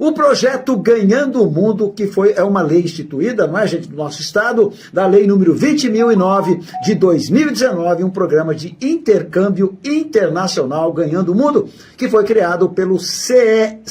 O projeto Ganhando o Mundo, que é uma lei instituída, não é, gente, do nosso estado, da lei número 20.009 de 2019, um programa de intercâmbio internacional Ganhando o Mundo, que foi criado pelo CED,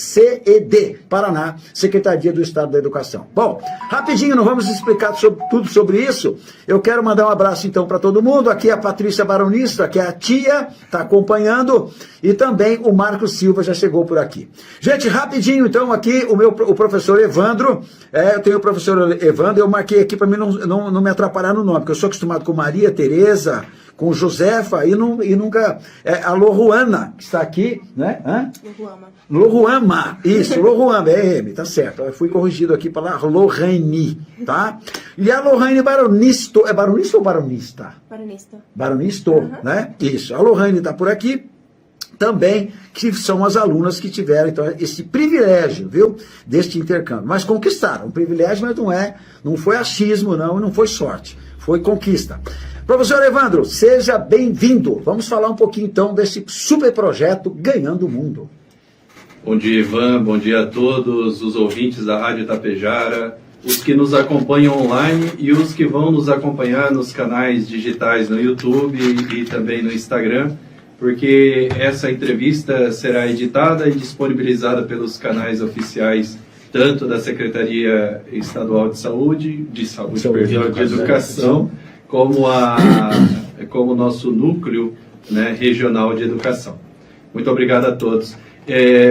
Paraná, Secretaria do Estado da Educação. Bom, rapidinho, não vamos explicar tudo sobre isso. Eu quero mandar um abraço então para todo mundo. Aqui a Patrícia Baronista, que é a tia, está acompanhando, e também o Marcos Silva já chegou por aqui. Gente, rapidinho então, aqui o professor Evandro, eu tenho o professor Evandro, eu marquei aqui para mim não me atrapalhar no nome, porque eu sou acostumado com Maria Tereza, com Josefa, e nunca... Loruana, que está aqui, né? Loruama, isso, Loruama, tá certo. Eu fui corrigido aqui para Lorraine, tá? E a Lorraine Baronisto, é baronista ou baronista? Baronisto, né? Isso, a Lorraine está por aqui, também, que são as alunas que tiveram, então, esse privilégio, viu, deste intercâmbio. Mas conquistaram, o privilégio, mas não foi achismo, não foi sorte, foi conquista. Professor Evandro, seja bem-vindo. Vamos falar um pouquinho, então, desse super projeto Ganhando o Mundo. Bom dia, Ivan, bom dia a todos os ouvintes da Rádio Itapejara, os que nos acompanham online e os que vão nos acompanhar nos canais digitais no YouTube e também no Instagram, porque essa entrevista será editada e disponibilizada pelos canais oficiais, tanto da Secretaria Estadual de Educação, como o nosso núcleo, né, regional de educação. Muito obrigado a todos.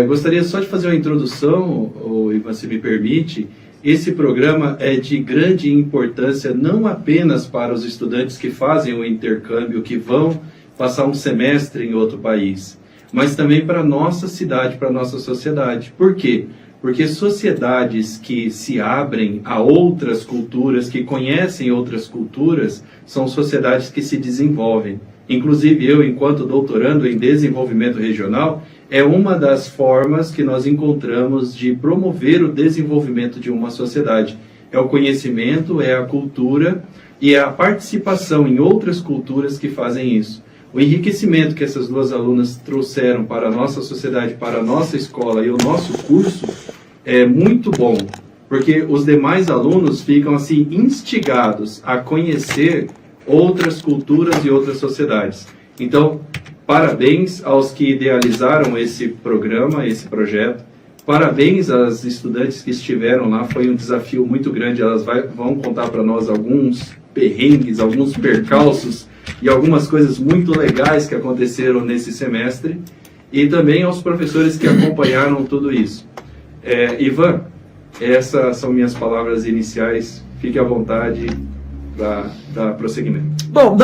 Gostaria só de fazer uma introdução, Ivan, se me permite. Esse programa é de grande importância não apenas para os estudantes que fazem o intercâmbio, que vão passar um semestre em outro país, mas também para a nossa cidade, para a nossa sociedade. Por quê? Porque sociedades que se abrem a outras culturas, que conhecem outras culturas, são sociedades que se desenvolvem. Inclusive eu, enquanto doutorando em desenvolvimento regional, é uma das formas que nós encontramos de promover o desenvolvimento de uma sociedade. É o conhecimento, é a cultura e é a participação em outras culturas que fazem isso. O enriquecimento que essas duas alunas trouxeram para a nossa sociedade, para a nossa escola e o nosso curso é muito bom, porque os demais alunos ficam assim instigados a conhecer outras culturas e outras sociedades. Então, parabéns aos que idealizaram esse programa, esse projeto. Parabéns às estudantes que estiveram lá, foi um desafio muito grande. Elas vão contar para nós alguns perrengues, alguns percalços e algumas coisas muito legais que aconteceram nesse semestre, e também aos professores que acompanharam tudo isso. Ivan, essas são minhas palavras iniciais, fique à vontade para dar prosseguimento. Bom,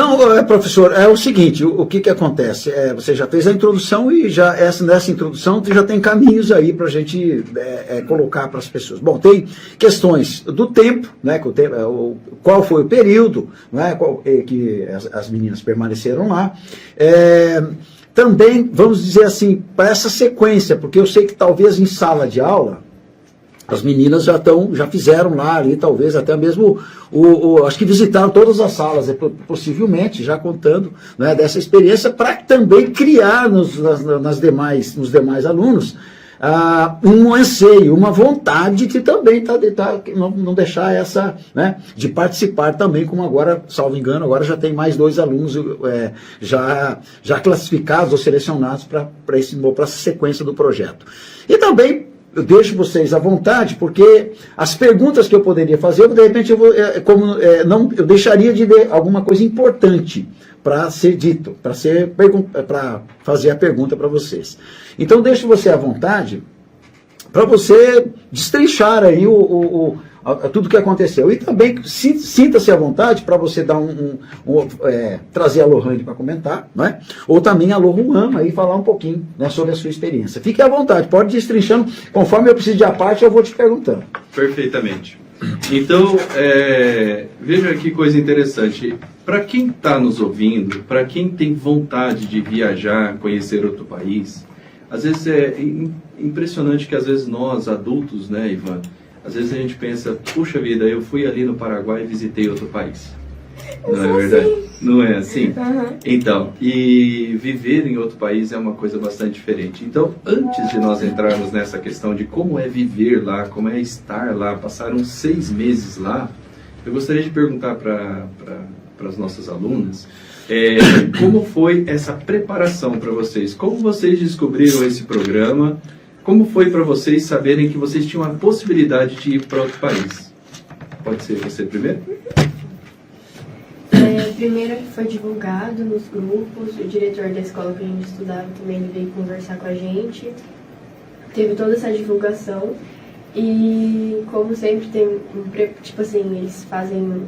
professor, é o seguinte, o que acontece? Você já fez a introdução e nessa introdução já tem caminhos aí para a gente colocar para as pessoas. Bom, tem questões do tempo, né, qual foi o período, né, que as meninas permaneceram lá. Também, vamos dizer assim, para essa sequência, porque eu sei que talvez em sala de aula, as meninas já fizeram lá ali, talvez até mesmo, acho que visitaram todas as salas, possivelmente, já contando, né, dessa experiência, para também criar nos demais alunos um anseio, uma vontade de também não deixar essa, né, de participar também, como agora, salvo engano, agora já tem mais 2 alunos já classificados ou selecionados para essa sequência do projeto. E também eu deixo vocês à vontade, porque as perguntas que eu poderia fazer, de repente eu deixaria de ler alguma coisa importante para ser dito, para fazer a pergunta para vocês. Então deixo você à vontade para você destrinchar aí tudo que aconteceu. E também sinta-se à vontade para você dar trazer a Lohane para comentar, né? Ou também a Loruama e falar um pouquinho, né, sobre a sua experiência. Fique à vontade, pode ir destrinchando, conforme eu preciso de a parte, eu vou te perguntando. Perfeitamente. Então, veja que coisa interessante. Para quem está nos ouvindo, para quem tem vontade de viajar, conhecer outro país, às vezes é impressionante que às vezes nós, adultos, né, Ivan, às vezes a gente pensa, puxa vida, eu fui ali no Paraguai e visitei outro país. Não é verdade? Assim. Não é assim? Uhum. Então, e viver em outro país é uma coisa bastante diferente. Então, antes de nós entrarmos nessa questão de como é viver lá, como é estar lá, passaram 6 meses lá, eu gostaria de perguntar para as nossas alunas como foi essa preparação para vocês? Como vocês descobriram esse programa? Como foi para vocês saberem que vocês tinham a possibilidade de ir para outro país? Pode ser você primeiro? Primeiro que foi divulgado nos grupos, o diretor da escola que a gente estudava também ele veio conversar com a gente. Teve toda essa divulgação e, como sempre, tem tipo assim, eles fazem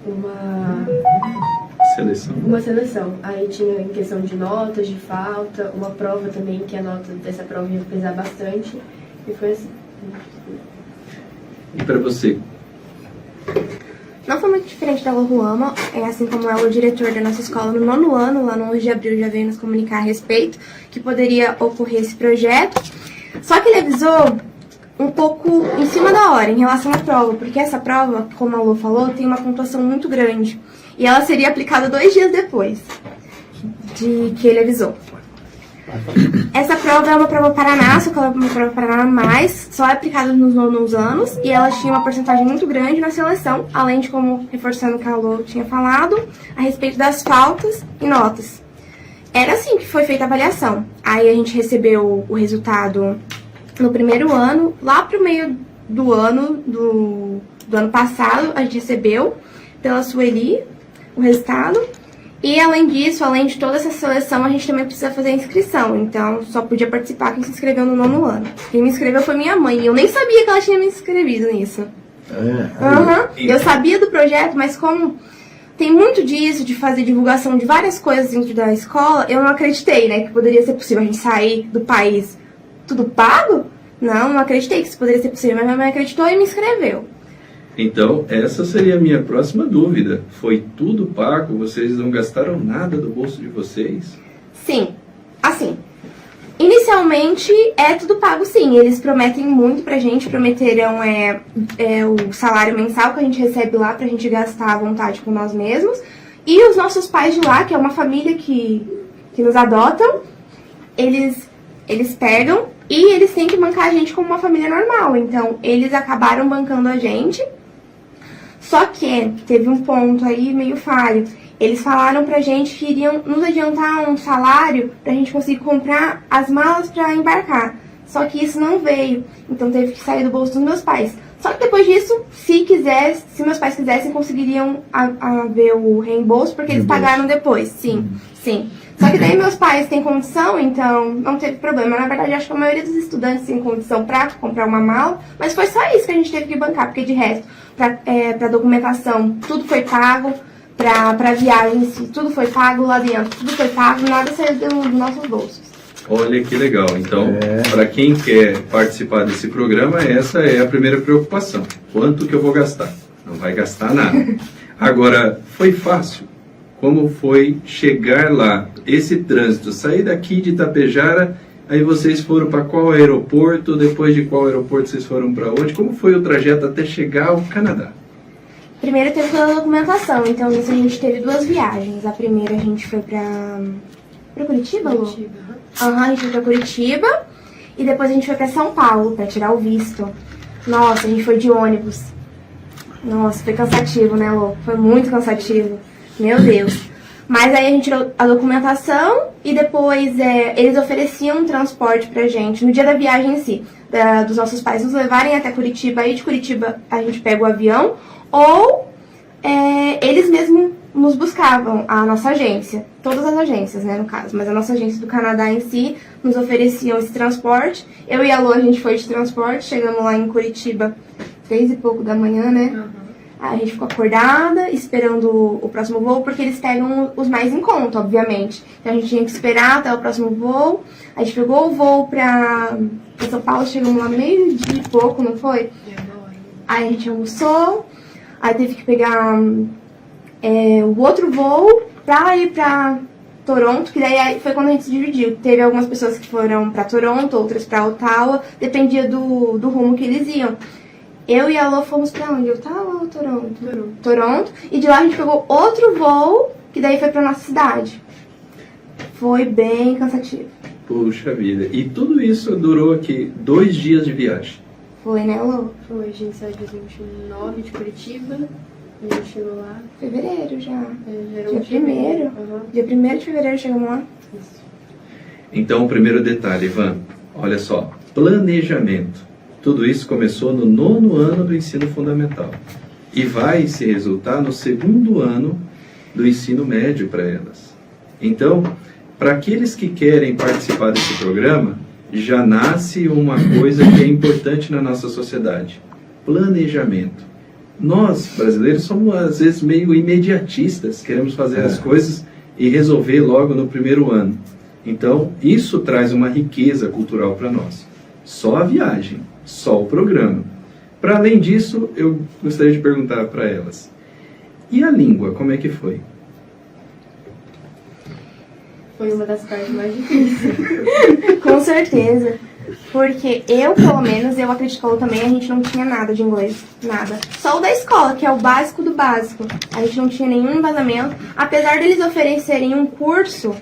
uma seleção. Aí tinha em questão de notas, de falta, uma prova também, que a nota dessa prova ia pesar bastante. E foi assim. E para você? Não foi muito diferente da Loruama, assim como ela, o diretor da nossa escola no 9º ano, lá no 11 de abril, já veio nos comunicar a respeito que poderia ocorrer esse projeto. Só que ele avisou um pouco em cima da hora em relação à prova, porque essa prova, como a Lu falou, tem uma pontuação muito grande. E ela seria aplicada 2 dias depois de que ele avisou. Essa prova é uma prova Paraná, só que ela é uma prova Paraná mais, só é aplicada nos 9º anos, e ela tinha uma porcentagem muito grande na seleção, além de, como reforçando o que a Lu tinha falado, a respeito das faltas e notas. Era assim que foi feita a avaliação. Aí a gente recebeu o resultado no 1º ano, lá pro meio do ano, do ano passado, a gente recebeu pela Sueli o resultado. E além disso, além de toda essa seleção, a gente também precisa fazer a inscrição. Então, só podia participar quem se inscreveu no 9º ano. Quem me inscreveu foi minha mãe. E eu nem sabia que ela tinha me inscrevido nisso. Eu sabia do projeto, mas como tem muito disso, de fazer divulgação de várias coisas dentro da escola, eu não acreditei, né? Que poderia ser possível a gente sair do país tudo pago? Não acreditei que isso poderia ser possível. Mas minha mãe acreditou e me inscreveu. Então, essa seria a minha próxima dúvida. Foi tudo pago? Vocês não gastaram nada do bolso de vocês? Sim. Assim, inicialmente é tudo pago, sim. Eles prometem muito pra gente. Prometeram o salário mensal que a gente recebe lá pra gente gastar à vontade com nós mesmos. E os nossos pais de lá, que é uma família que nos adotam, eles pegam e eles têm que bancar a gente como uma família normal. Então, eles acabaram bancando a gente. Só que teve um ponto aí meio falho. Eles falaram pra gente que iriam nos adiantar um salário pra gente conseguir comprar as malas pra embarcar. Só que isso não veio. Então teve que sair do bolso dos meus pais. Só que depois disso, se meus pais quisessem, conseguiriam ver o reembolso, porque eles pagaram depois. Sim. Só que daí meus pais têm condição, então não teve problema. Na verdade, acho que a maioria dos estudantes tem condição pra comprar uma mala, mas foi só isso que a gente teve que bancar, porque de resto, pra documentação, tudo foi pago, pra viagem em si, tudo foi pago lá dentro, tudo foi pago, nada saiu dos nossos bolsos. Olha que legal. Então, para quem quer participar desse programa, essa é a primeira preocupação. Quanto que eu vou gastar? Não vai gastar nada. Agora, foi fácil? Como foi chegar lá? Esse trânsito, sair daqui de Itapejara, aí vocês foram para qual aeroporto? Depois de qual aeroporto vocês foram para onde? Como foi o trajeto até chegar ao Canadá? Primeiro teve toda a documentação, então nisso a gente teve 2 viagens. A primeira a gente foi pra Curitiba, Lu? A gente foi pra Curitiba e depois a gente foi pra São Paulo pra tirar o visto. Nossa, a gente foi de ônibus. Nossa, foi cansativo, né, Lu? Foi muito cansativo. Meu Deus. Mas aí a gente tirou a documentação e depois eles ofereciam um transporte pra gente no dia da viagem em si, dos nossos pais nos levarem até Curitiba. Aí de Curitiba a gente pega o avião ou eles mesmos nos buscavam, a nossa agência. Todas as agências, né, no caso. Mas a nossa agência do Canadá em si nos ofereciam esse transporte. Eu e a Lu, a gente foi de transporte. Chegamos lá em Curitiba 3 e pouco da manhã, né? Aí a gente ficou acordada, esperando o próximo voo, porque eles pegam os mais em conta, obviamente. Então a gente tinha que esperar até o próximo voo. A gente pegou o voo pra São Paulo, chegamos lá meio-dia e pouco, não foi? Aí a gente almoçou, aí teve que pegar o outro voo pra ir pra Toronto, que daí foi quando a gente se dividiu. Teve algumas pessoas que foram pra Toronto, outras pra Ottawa, dependia do rumo que eles iam. Eu e a Lô fomos pra onde? Ottawa ou Toronto? Toronto. E de lá a gente pegou outro voo, que daí foi pra nossa cidade. Foi bem cansativo. Puxa vida. E tudo isso durou aqui 2 dias de viagem. Foi, né, Lô? Foi, a gente saiu dia 29 de Curitiba, a gente chegou lá. Fevereiro já. Já era Dia um dia 1º. Uhum. Dia 1º de fevereiro chegamos lá. Isso. Então, o primeiro detalhe, Ivan, olha só, planejamento. Tudo isso começou no 9º ano do ensino fundamental e vai se resultar no 2º ano do ensino médio para elas. Então, para aqueles que querem participar desse programa, já nasce uma coisa que é importante na nossa sociedade: planejamento. Nós, brasileiros, somos às vezes meio imediatistas, queremos fazer as coisas e resolver logo no 1º ano. Então, isso traz uma riqueza cultural para nós. Só a viagem, só o programa. Para além disso, eu gostaria de perguntar para elas: e a língua, como é que foi? Foi uma das partes mais difíceis. Com certeza. Porque eu, pelo menos, eu acredito que a Lô também, a gente não tinha nada de inglês. Nada. Só o da escola, que é o básico do básico. A gente não tinha nenhum embasamento. Apesar deles oferecerem um curso,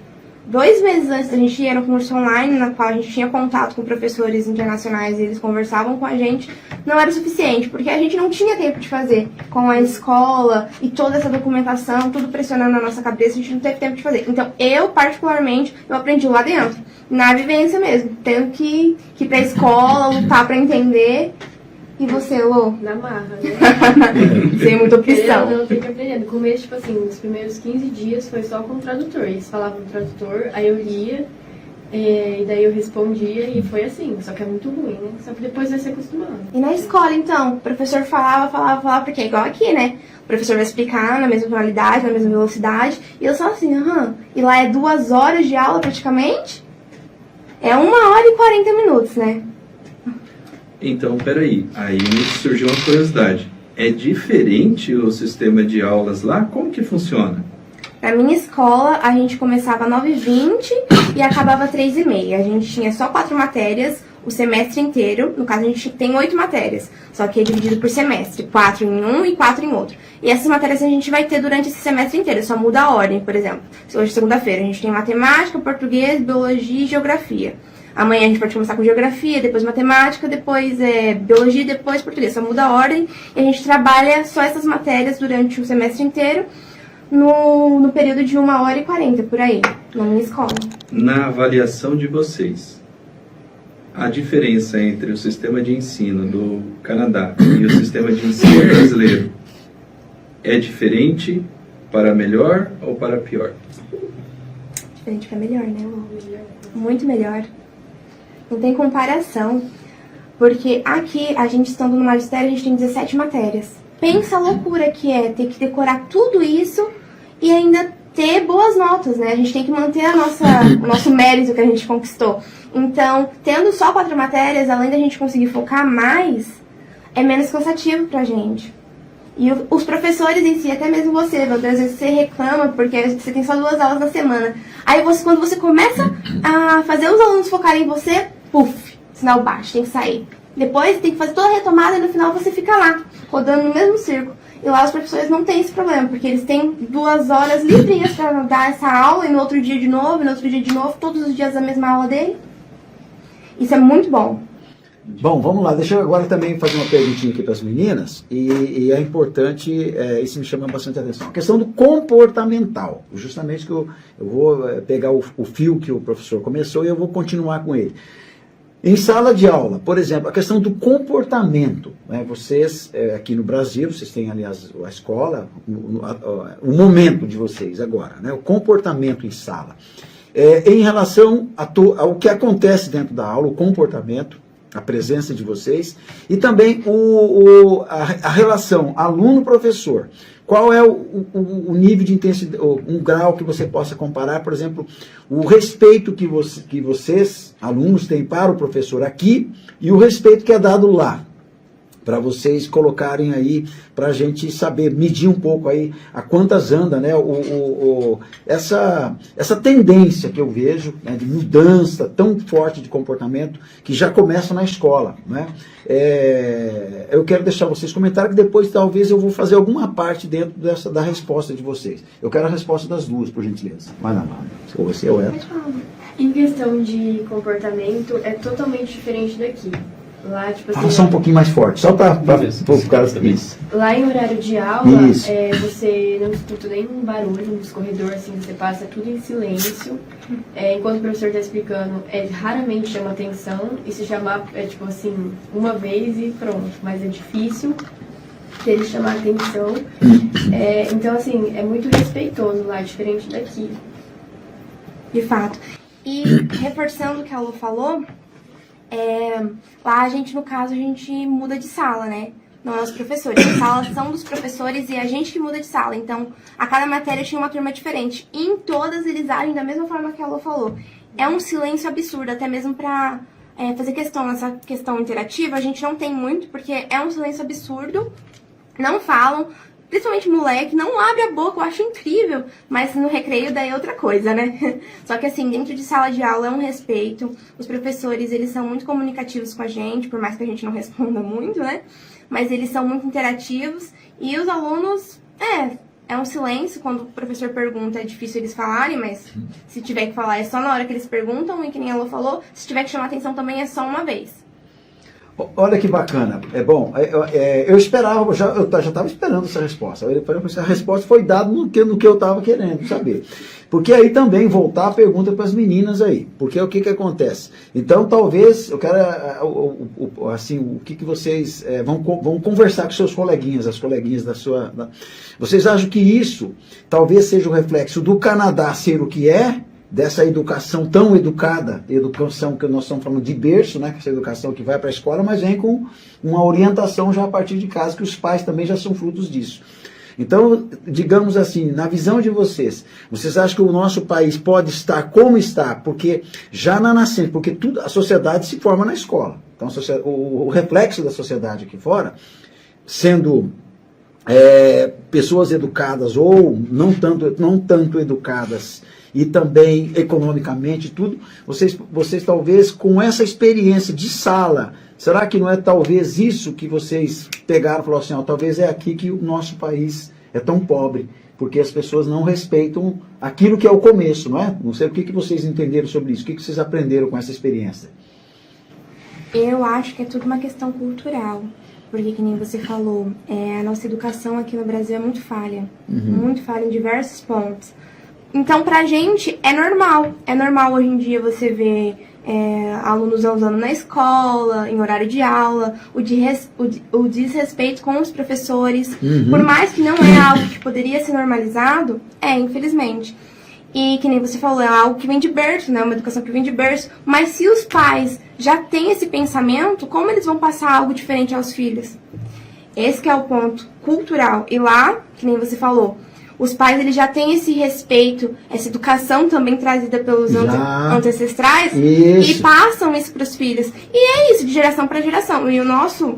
2 meses antes da gente ir, era um curso online, na qual a gente tinha contato com professores internacionais e eles conversavam com a gente, não era o suficiente, porque a gente não tinha tempo de fazer. Com a escola e toda essa documentação, tudo pressionando na nossa cabeça, a gente não teve tempo de fazer. Então, eu, particularmente, eu aprendi lá dentro, na vivência mesmo, tendo que ir pra escola, lutar pra entender. E você, Lô? Na marra, né? Sem muita opção. Eu tenho que aprender. No começo, tipo assim, nos primeiros 15 dias foi só com o tradutor. Eles falavam no tradutor, aí eu lia, e daí eu respondia e foi assim. Só que é muito ruim, né? Só que depois vai se acostumando. E na escola, então, o professor falava, porque é igual aqui, né? O professor vai explicar na mesma tonalidade, na mesma velocidade, e eu só assim, aham. E lá é 2 horas de aula praticamente? É 1 hora e 40 minutos, né? Então, peraí, aí me surgiu uma curiosidade. É diferente o sistema de aulas lá? Como que funciona? Na minha escola, a gente começava às 9h20 e acabava às 3h30. A gente tinha só 4 matérias o semestre inteiro. No caso, a gente tem 8 matérias, só que é dividido por semestre. 4 em um e 4 em outro. E essas matérias a gente vai ter durante esse semestre inteiro, só muda a ordem, por exemplo. Hoje é segunda-feira, a gente tem matemática, português, biologia e geografia. Amanhã a gente pode começar com geografia, depois matemática, depois biologia, depois português. Só muda a ordem e a gente trabalha só essas matérias durante o semestre inteiro no período de 1 hora e 40, por aí, na minha escola. Na avaliação de vocês, a diferença entre o sistema de ensino do Canadá e o sistema de ensino brasileiro é diferente para melhor ou para pior? Diferente para melhor, né, Lu? Muito melhor. Não tem comparação. Porque aqui, a gente estando no magistério, a gente tem 17 matérias. Pensa a loucura que é ter que decorar tudo isso e ainda ter boas notas, né? A gente tem que manter o nosso mérito que a gente conquistou. Então, tendo só 4 matérias, além da gente conseguir focar mais, é menos cansativo pra gente. E os professores em si, até mesmo você, às vezes você reclama porque você tem só 2 aulas na semana. Aí quando você começa a fazer os alunos focarem em você, puf, sinal baixo, tem que sair. Depois tem que fazer toda a retomada e no final você fica lá, rodando no mesmo círculo. E lá os professores não têm esse problema, porque eles têm 2 horas livrinhas para dar essa aula, e no outro dia de novo, e no outro dia de novo, todos os dias a mesma aula dele. Isso é muito bom. Bom, vamos lá. Deixa eu agora também fazer uma perguntinha aqui para as meninas, e é importante, isso me chama bastante atenção. A questão do comportamental, justamente que eu vou pegar o fio que o professor começou e eu vou continuar com ele. Em sala de aula, por exemplo, a questão do comportamento, né? Vocês, aqui no Brasil, vocês têm, aliás, a escola, o momento de vocês agora, né? O comportamento em sala. Em relação ao que acontece dentro da aula, o comportamento, a presença de vocês, e também a relação aluno-professor. Qual é o nível de intensidade, um grau que você possa comparar, por exemplo, o respeito que vocês, alunos, têm para o professor aqui e o respeito que é dado lá. para vocês colocarem aí, para a gente saber, medir um pouco aí a quantas anda, né, essa tendência que eu vejo, né, de mudança tão forte de comportamento que já começa na escola, né? Eu quero deixar vocês comentarem que depois talvez eu vou fazer alguma parte dentro da resposta de vocês. Eu quero a resposta das duas, por gentileza. Vai lá, ou você ou ela. Em questão de comportamento, é totalmente diferente daqui. Lá, tipo assim, Fala só um pouquinho mais forte, só para o cara também. Lá em horário de aula, você não escuta nenhum barulho nos corredores, assim, você passa tudo em silêncio. Enquanto o professor está explicando, raramente chama atenção, e se chamar, tipo assim, uma vez e pronto. Mas é difícil ele chamar atenção. Então, assim, é muito respeitoso lá, diferente daqui. De fato. E reforçando o que a Lu falou, lá a gente, no caso, a gente muda de sala, né? Não é os professores. As salas são dos professores e a gente que muda de sala. Então, a cada matéria tinha uma turma diferente. E em todas eles agem da mesma forma que a Lu falou. É um silêncio absurdo, até mesmo pra fazer essa questão interativa, a gente não tem muito, porque é um silêncio absurdo. Não falam, principalmente moleque, não abre a boca, eu acho incrível. Mas no recreio daí é outra coisa, né? Só que assim, dentro de sala de aula é um respeito. Os professores, eles são muito comunicativos com a gente, por mais que a gente não responda muito, né? Mas eles são muito interativos. E os alunos, é um silêncio. Quando o professor pergunta, é difícil eles falarem, mas se tiver que falar é só na hora que eles perguntam. E que nem a Lu falou, se tiver que chamar atenção também é só uma vez. Olha que bacana. Eu esperava, eu já estava esperando essa resposta. A resposta foi dada no que eu estava querendo saber. Porque aí também voltar a pergunta para as meninas aí. Porque o que acontece? Então, talvez, eu quero, assim, o que vocês vão conversar com seus coleguinhas, as coleguinhas da sua... Vocês acham que isso talvez seja o reflexo do Canadá ser o que é, dessa educação tão educada, educação que nós estamos falando de berço, né, que essa educação que vai para a escola, mas vem com uma orientação já a partir de casa, que os pais também já são frutos disso. Então, digamos assim, na visão de vocês acham que o nosso país pode estar como está, porque já na nascente, porque a sociedade se forma na escola. Então, o reflexo da sociedade aqui fora, sendo pessoas educadas ou não tanto educadas, e também economicamente tudo, vocês talvez com essa experiência de sala, será que não é talvez isso que vocês pegaram e falaram assim, talvez é aqui que o nosso país é tão pobre, porque as pessoas não respeitam aquilo que é o começo, não é? Não sei o que vocês entenderam sobre isso, o que vocês aprenderam com essa experiência? Eu acho que é tudo uma questão cultural, porque que nem você falou, a nossa educação aqui no Brasil é muito falha em diversos pontos. Então, pra gente, é normal hoje em dia você ver alunos usando na escola, em horário de aula, o desrespeito com os professores, por mais que não é algo que poderia ser normalizado, infelizmente. E que nem você falou, é algo que vem de berço, né? Uma educação que vem de berço. Mas se os pais já têm esse pensamento, como eles vão passar algo diferente aos filhos? Esse que é o ponto cultural. E lá, que nem você falou, os pais eles já têm esse respeito, essa educação também trazida pelos ancestrais e passam isso para os filhos. E é isso, de geração para geração. E o nosso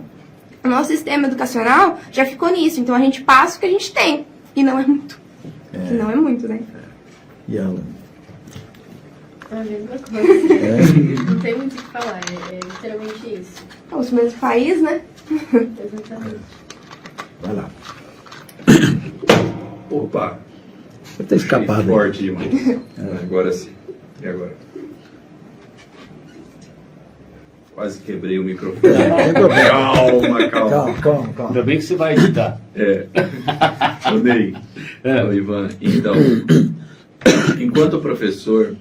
sistema educacional já ficou nisso. Então a gente passa o que a gente tem. E não é muito. Que não é muito, né? E ela? A mesma coisa. Não tem muito o que falar. É literalmente isso. É o mesmo país, né? Exatamente. Vai lá. Opa! Eu tenho escapado. Forte demais. Agora sim. E agora? Quase quebrei o microfone. Calma. Ainda bem que você vai editar. Ô Ney, ô Ivan, então, enquanto professor,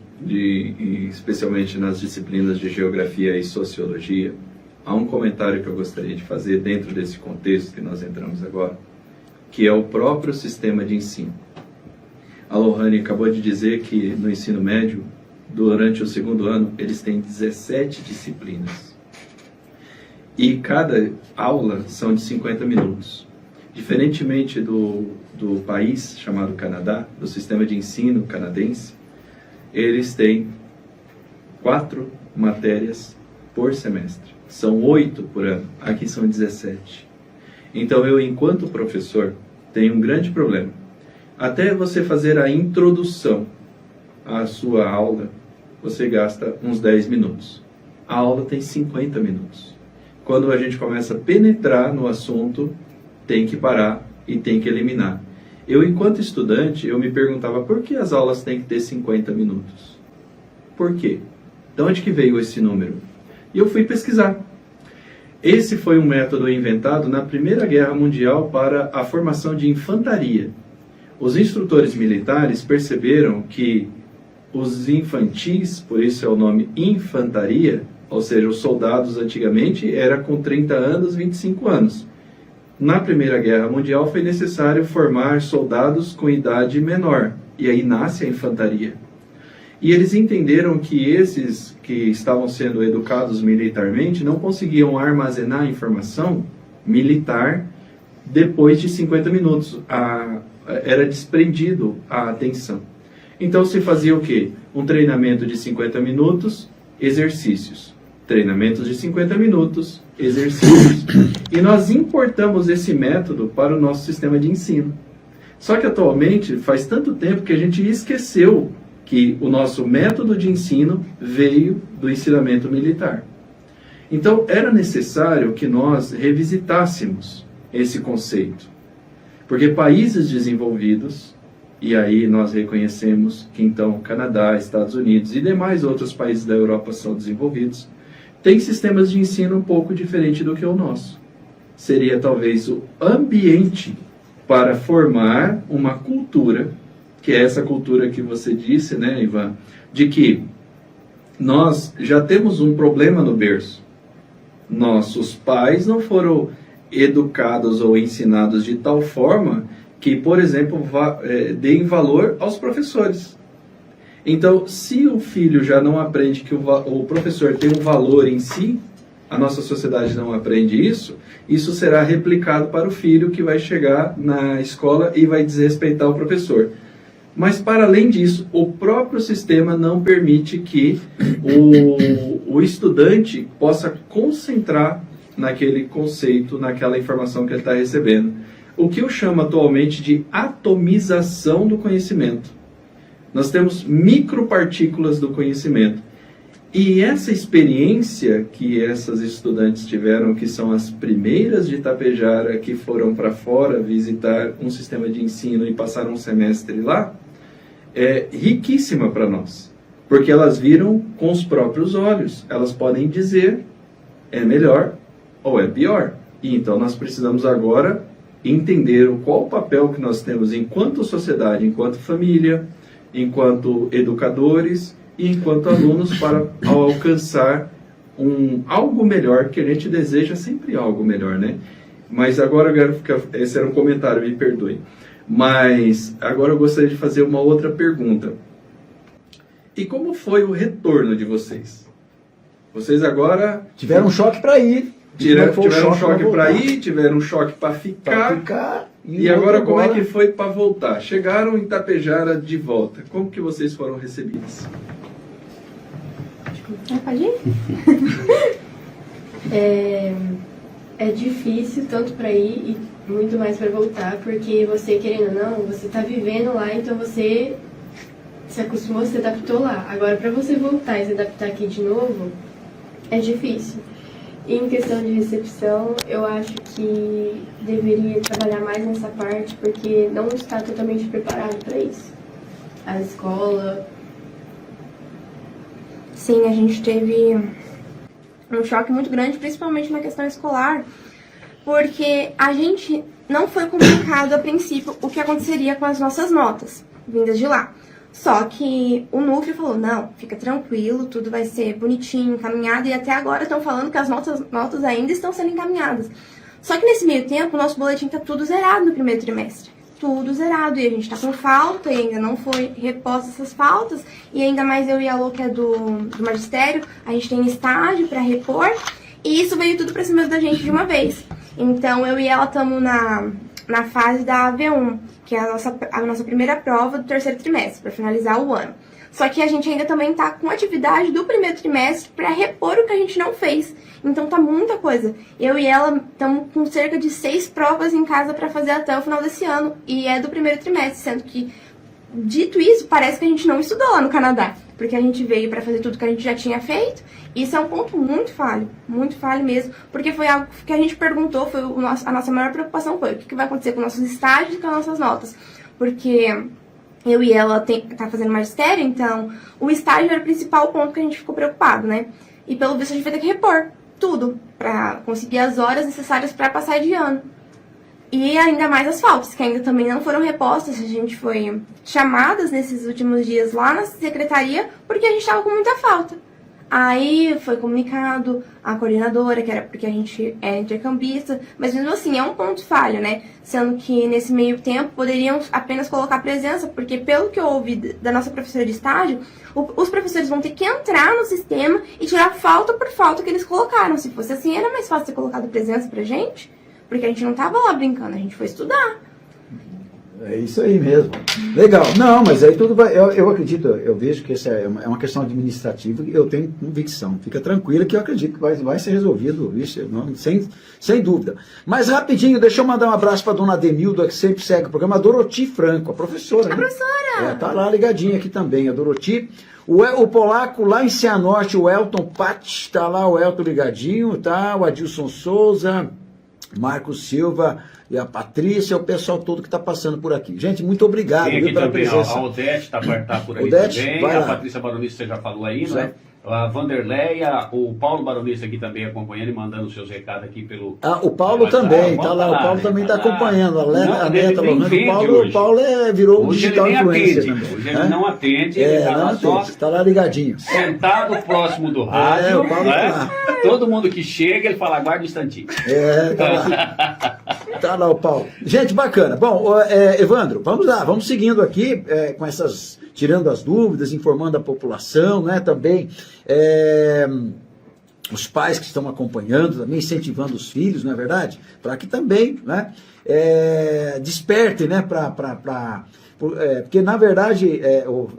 especialmente nas disciplinas de geografia e sociologia, há um comentário que eu gostaria de fazer dentro desse contexto que nós entramos agora, que é o próprio sistema de ensino. A Lohane acabou de dizer que no ensino médio, durante o segundo ano, eles têm 17 disciplinas. E cada aula são de 50 minutos. Diferentemente do país chamado Canadá, do sistema de ensino canadense, eles têm 4 matérias por semestre. São 8 por ano. Aqui são 17. Então, eu, enquanto professor, tenho um grande problema. Até você fazer a introdução à sua aula, você gasta uns 10 minutos. A aula tem 50 minutos. Quando a gente começa a penetrar no assunto, tem que parar e tem que eliminar. Eu, enquanto estudante, eu me perguntava por que as aulas têm que ter 50 minutos? Por quê? De onde que veio esse número? E eu fui pesquisar. Esse foi um método inventado na Primeira Guerra Mundial para a formação de infantaria. Os instrutores militares perceberam que os infantis, por isso é o nome infantaria, ou seja, os soldados antigamente era com 30 anos, 25 anos. Na Primeira Guerra Mundial foi necessário formar soldados com idade menor, e aí nasce a infantaria. E eles entenderam que esses que estavam sendo educados militarmente não conseguiam armazenar a informação militar depois de 50 minutos. Era desprendido a atenção. Então se fazia o quê? Um treinamento de 50 minutos, exercícios. Treinamentos de 50 minutos, exercícios. E nós importamos esse método para o nosso sistema de ensino. Só que atualmente faz tanto tempo que a gente esqueceu que o nosso método de ensino veio do ensinamento militar. Então era necessário que nós revisitássemos esse conceito. Porque países desenvolvidos, e aí nós reconhecemos que então Canadá, Estados Unidos e demais outros países da Europa são desenvolvidos, têm sistemas de ensino um pouco diferente do que o nosso. Seria talvez o ambiente para formar uma cultura, que é essa cultura que você disse, né, Ivan, de que nós já temos um problema no berço. Nossos pais não foram educados ou ensinados de tal forma que, por exemplo, deem valor aos professores. Então, se o filho já não aprende que o professor tem um valor em si, a nossa sociedade não aprende isso, isso será replicado para o filho que vai chegar na escola e vai desrespeitar o professor. Mas, para além disso, o próprio sistema não permite que o estudante possa concentrar naquele conceito, naquela informação que ele está recebendo. O que eu chamo atualmente de atomização do conhecimento. Nós temos micropartículas do conhecimento. E essa experiência que essas estudantes tiveram, que são as primeiras de Itapejara, que foram para fora visitar um sistema de ensino e passaram um semestre lá, é riquíssima para nós. Porque elas viram com os próprios olhos. Elas podem dizer, é melhor ou é pior. E então nós precisamos agora entender qual o papel que nós temos enquanto sociedade, enquanto família, enquanto educadores e enquanto alunos para alcançar algo melhor, que a gente deseja sempre algo melhor, né? Mas agora eu quero ficar... Esse era um comentário, me perdoe. Mas agora eu gostaria de fazer uma outra pergunta. E como foi o retorno de vocês? Vocês agora... Tiveram um choque para ir. Tiveram um choque para ir, tiveram um choque para ficar. E agora como é que foi para voltar? Chegaram em Itapejara de volta. Como que vocês foram recebidos? Pode ir? É difícil tanto para ir e muito mais para voltar, porque você, querendo ou não, você está vivendo lá, então você se acostumou, se adaptou lá. Agora, para você voltar e se adaptar aqui de novo, é difícil. E em questão de recepção, eu acho que deveria trabalhar mais nessa parte, porque não está totalmente preparado para isso. A escola... Sim, a gente teve um choque muito grande, principalmente na questão escolar, porque a gente não foi comunicado a princípio o que aconteceria com as nossas notas vindas de lá. Só que o núcleo falou, não, fica tranquilo, tudo vai ser bonitinho, encaminhado, e até agora estão falando que as notas ainda estão sendo encaminhadas. Só que nesse meio tempo, o nosso boletim está tudo zerado no primeiro trimestre. Tudo zerado, e a gente está com falta, e ainda não foi reposta essas faltas, e ainda mais eu e a Lô, que é do magistério, a gente tem estágio para repor, e isso veio tudo para cima da gente de uma vez. Então, eu e ela estamos na fase da AV1, que é a nossa primeira prova do terceiro trimestre, para finalizar o ano. Só que a gente ainda também tá com atividade do primeiro trimestre para repor o que a gente não fez. Então tá muita coisa. Eu e ela estamos com cerca de 6 provas em casa para fazer até o final desse ano. E é do primeiro trimestre, sendo que, dito isso, parece que a gente não estudou lá no Canadá. Porque a gente veio para fazer tudo que a gente já tinha feito. E isso é um ponto muito falho mesmo. Porque foi algo que a gente perguntou, foi a nossa maior preocupação foi o que vai acontecer com nossos estágios e com as nossas notas. Porque eu e ela tá fazendo magistério, então o estágio era o principal ponto que a gente ficou preocupado, né? E pelo visto a gente vai ter que repor tudo para conseguir as horas necessárias para passar de ano. E ainda mais as faltas, que ainda também não foram repostas. A gente foi chamadas nesses últimos dias lá na secretaria porque a gente estava com muita falta. Aí foi comunicado a coordenadora, que era porque a gente é intercambista, mas mesmo assim é um ponto falho, né? Sendo que nesse meio tempo poderiam apenas colocar presença, porque pelo que eu ouvi da nossa professora de estágio, os professores vão ter que entrar no sistema e tirar falta por falta que eles colocaram. Se fosse assim, era mais fácil ter colocado presença pra gente, porque a gente não tava lá brincando, a gente foi estudar. É isso aí mesmo. Legal. Não, mas aí tudo vai. Eu acredito, eu vejo que essa é uma questão administrativa e eu tenho convicção. Fica tranquila que eu acredito que vai ser resolvido, isso, sem dúvida. Mas rapidinho, deixa eu mandar um abraço para a dona Demilda, que sempre segue o programa, a Doroti Franco, a professora. A professora! Tá lá ligadinha aqui também, a Doroti. O polaco lá em Cianorte, o Elton Pat, tá lá o Elton ligadinho, tá? O Adilson Souza, Marcos Silva e a Patrícia, o pessoal todo que está passando por aqui. Gente, muito obrigado. Tem aqui pela também presença. a Odete está por aí Odete, também, vai a lá. Patrícia Baronista, você já falou aí, Já. né? A Vanderleia, o Paulo Baronista aqui também acompanhando e mandando seus recados aqui pelo... O Paulo também, tá lá, o Paulo também está acompanhando, a neta Lohane, o Paulo virou um hoje digital ele nem influencer atende, também. hoje ele não atende, ele está lá só está lá ligadinho. sentado próximo do rádio, o Paulo né? tá lá. Todo mundo que chega, ele fala, aguarda um instantinho. Tá lá. Tá lá o Paulo. Gente, bacana. Bom, Evandro, vamos lá, vamos seguindo aqui com essas, tirando as dúvidas, informando a população, né, também os pais que estão acompanhando, também incentivando os filhos, não é verdade? Para que também, né, despertem, né, porque na verdade,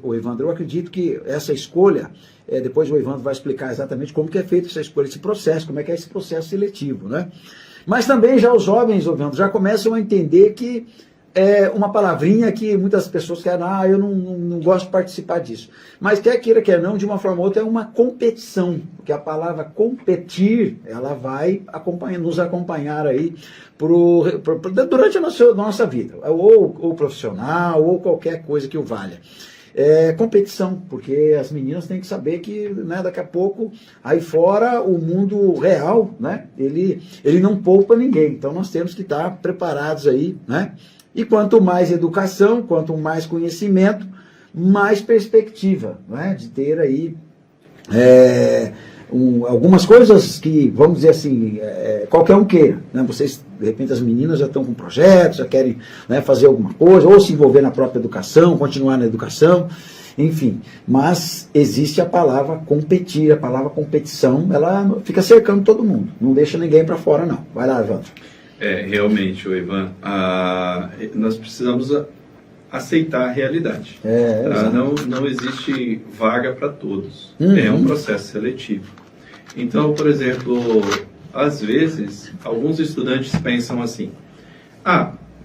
o Evandro, eu acredito que essa escolha, depois o Evandro vai explicar exatamente como que é feita essa escolha, esse processo, como é que é esse processo seletivo, né? Mas também já os jovens, Evandro, já começam a entender que uma palavrinha que muitas pessoas querem, eu não gosto de participar disso. Mas quer queira, quer não, de uma forma ou outra, é uma competição, porque a palavra competir, ela vai nos acompanhar aí durante a nossa vida, ou profissional, ou qualquer coisa que o valha. Competição, porque as meninas têm que saber que, né, daqui a pouco, aí fora, o mundo real, né, ele não poupa ninguém, então nós temos que estar preparados aí, né, e quanto mais educação, quanto mais conhecimento, mais perspectiva, né, de ter aí algumas coisas que, vamos dizer assim, qualquer um queira, né? Vocês, de repente, as meninas já estão com projetos, já querem, né, fazer alguma coisa, ou se envolver na própria educação, continuar na educação, enfim. Mas existe a palavra competir, a palavra competição, ela fica cercando todo mundo, não deixa ninguém para fora, não. Vai lá, Evandro. Realmente, Ivan, nós precisamos aceitar a realidade. Não existe vaga para todos. É um processo seletivo. Então, por exemplo, às vezes, alguns estudantes pensam assim,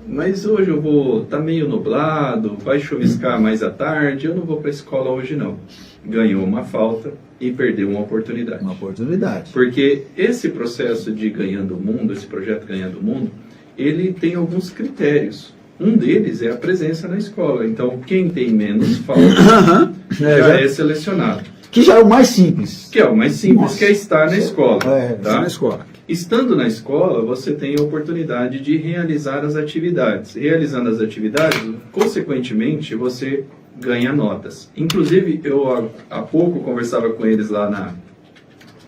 mas hoje eu vou, tá meio nublado, vai chuviscar mais à tarde, eu não vou para a escola hoje não. Ganhou uma falta e perdeu uma oportunidade. Uma oportunidade. Porque esse processo de Ganhando o Mundo, esse projeto Ganhando o Mundo, ele tem alguns critérios. Um deles é a presença na escola. Então, quem tem menos falta já é selecionado. Que já é o mais simples. Que é o mais simples, Nossa. Que é estar na escola. Estar na escola. Estando na escola, você tem a oportunidade de realizar as atividades. Realizando as atividades, consequentemente, você ganha notas. Inclusive, eu há pouco conversava com eles lá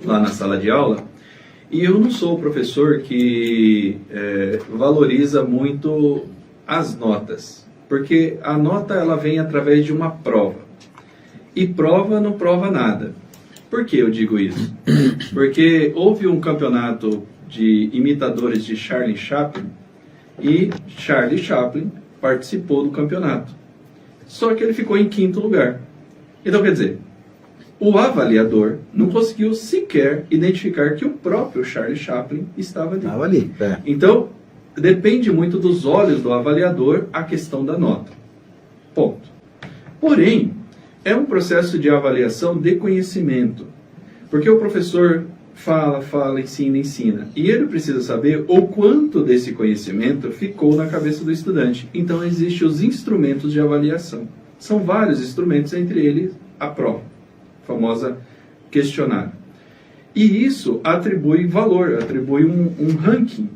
na sala de aula, e eu não sou o professor que valoriza muito as notas, porque a nota ela vem através de uma prova, e prova não prova nada. Por que eu digo isso? Porque houve um campeonato de imitadores de Charlie Chaplin, e Charlie Chaplin participou do campeonato. Só que ele ficou em 5º lugar. Então, quer dizer, o avaliador não conseguiu sequer identificar que o próprio Charlie Chaplin estava ali. Estava ali. É. Então, depende muito dos olhos do avaliador a questão da nota. Ponto. Porém, é um processo de avaliação de conhecimento. Porque o professor fala, ensina. E ele precisa saber o quanto desse conhecimento ficou na cabeça do estudante. Então, existem os instrumentos de avaliação. São vários instrumentos, entre eles a prova, a famosa questionário. E isso atribui valor, atribui um ranking.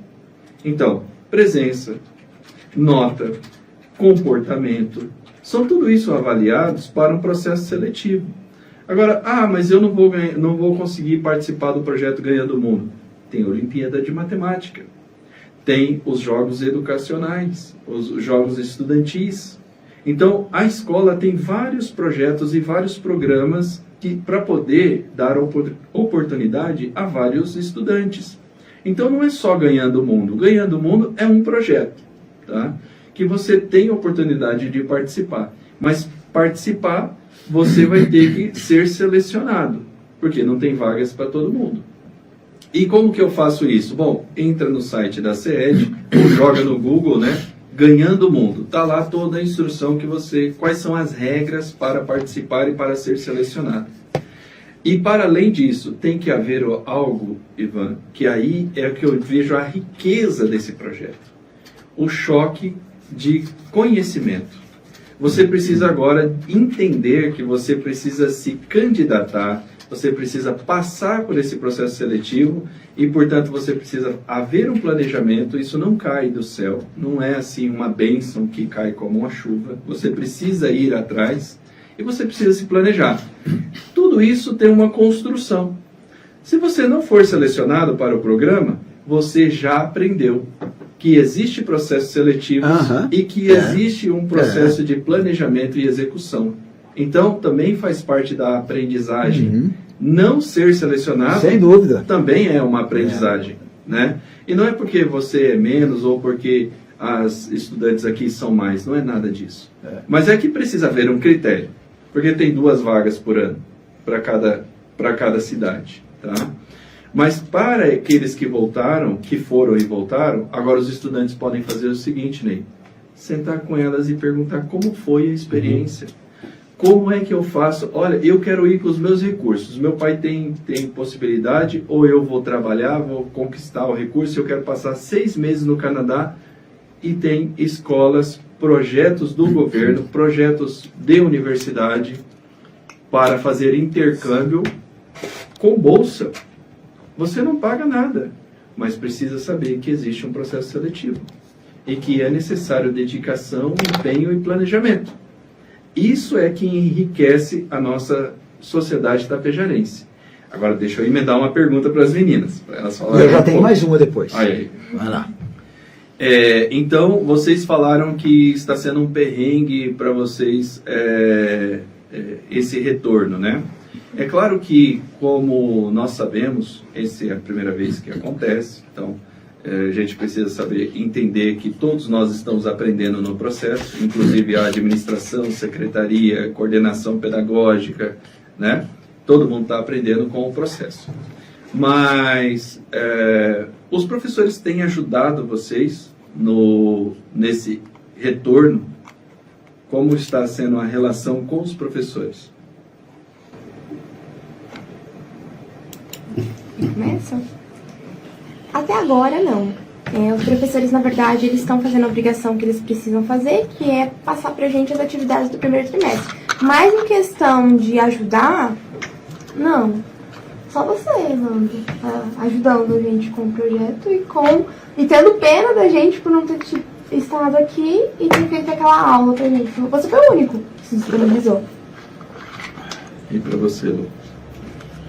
Então, presença, nota, comportamento, são tudo isso avaliados para um processo seletivo. Agora, mas eu não vou conseguir participar do projeto Ganhando o Mundo. Tem a Olimpíada de Matemática, tem os jogos educacionais, os jogos estudantis. Então, a escola tem vários projetos e vários programas para poder dar oportunidade a vários estudantes. Então, não é só Ganhando o Mundo. Ganhando o Mundo é um projeto, tá? Que você tem oportunidade de participar. Mas participar, você vai ter que ser selecionado, porque não tem vagas para todo mundo. E como que eu faço isso? Bom, entra no site da CED, ou joga no Google, né? Ganhando o Mundo. Está lá toda a instrução quais são as regras para participar e para ser selecionado. E para além disso, tem que haver algo, Ivan, que aí é que eu vejo a riqueza desse projeto. O choque de conhecimento. Você precisa agora entender que você precisa se candidatar, você precisa passar por esse processo seletivo e, portanto, você precisa haver um planejamento. Isso não cai do céu, não é assim uma bênção que cai como uma chuva. Você precisa ir atrás e você precisa se planejar. Tudo isso tem uma construção. Se você não for selecionado para o programa, você já aprendeu que existe processo seletivo e que existe um processo de planejamento e execução. Então, também faz parte da aprendizagem. Não ser selecionado, sem dúvida, também é uma aprendizagem. Né? E não é porque você é menos ou porque as estudantes aqui são mais, não é nada disso. Mas é que precisa haver um critério, porque tem 2 vagas por ano para cada cidade. Tá? Mas para aqueles que foram e voltaram, agora os estudantes podem fazer o seguinte, Ney, sentar com elas e perguntar como foi a experiência. Como é que eu faço? Olha, eu quero ir com os meus recursos. Meu pai tem possibilidade, ou eu vou trabalhar, vou conquistar o recurso, eu quero passar 6 meses no Canadá, e tem escolas, projetos do governo, projetos de universidade, para fazer intercâmbio com bolsa. Você não paga nada, mas precisa saber que existe um processo seletivo e que é necessário dedicação, empenho e planejamento. Isso é que enriquece a nossa sociedade tapejarense. Agora, deixa eu emendar uma pergunta para as meninas. Elas eu já tenho mais uma depois. Aí. Vai lá. Então, vocês falaram que está sendo um perrengue para vocês esse retorno, né? É claro que, como nós sabemos, essa é a primeira vez que acontece, então a gente precisa saber, entender que todos nós estamos aprendendo no processo, inclusive a administração, secretaria, coordenação pedagógica, né? Todo mundo está aprendendo com o processo. Mas os professores têm ajudado vocês nesse retorno? Como está sendo a relação com os professores? Começa? Até agora, não. Os professores, na verdade, eles estão fazendo a obrigação que eles precisam fazer, que é passar pra gente as atividades do primeiro trimestre. Mas em questão de ajudar, não. Só você, Evandro, ajudando a gente com o projeto e tendo pena da gente por não ter estado aqui e ter feito aquela aula pra gente. Você foi o único que se disponibilizou. E pra você, Lu?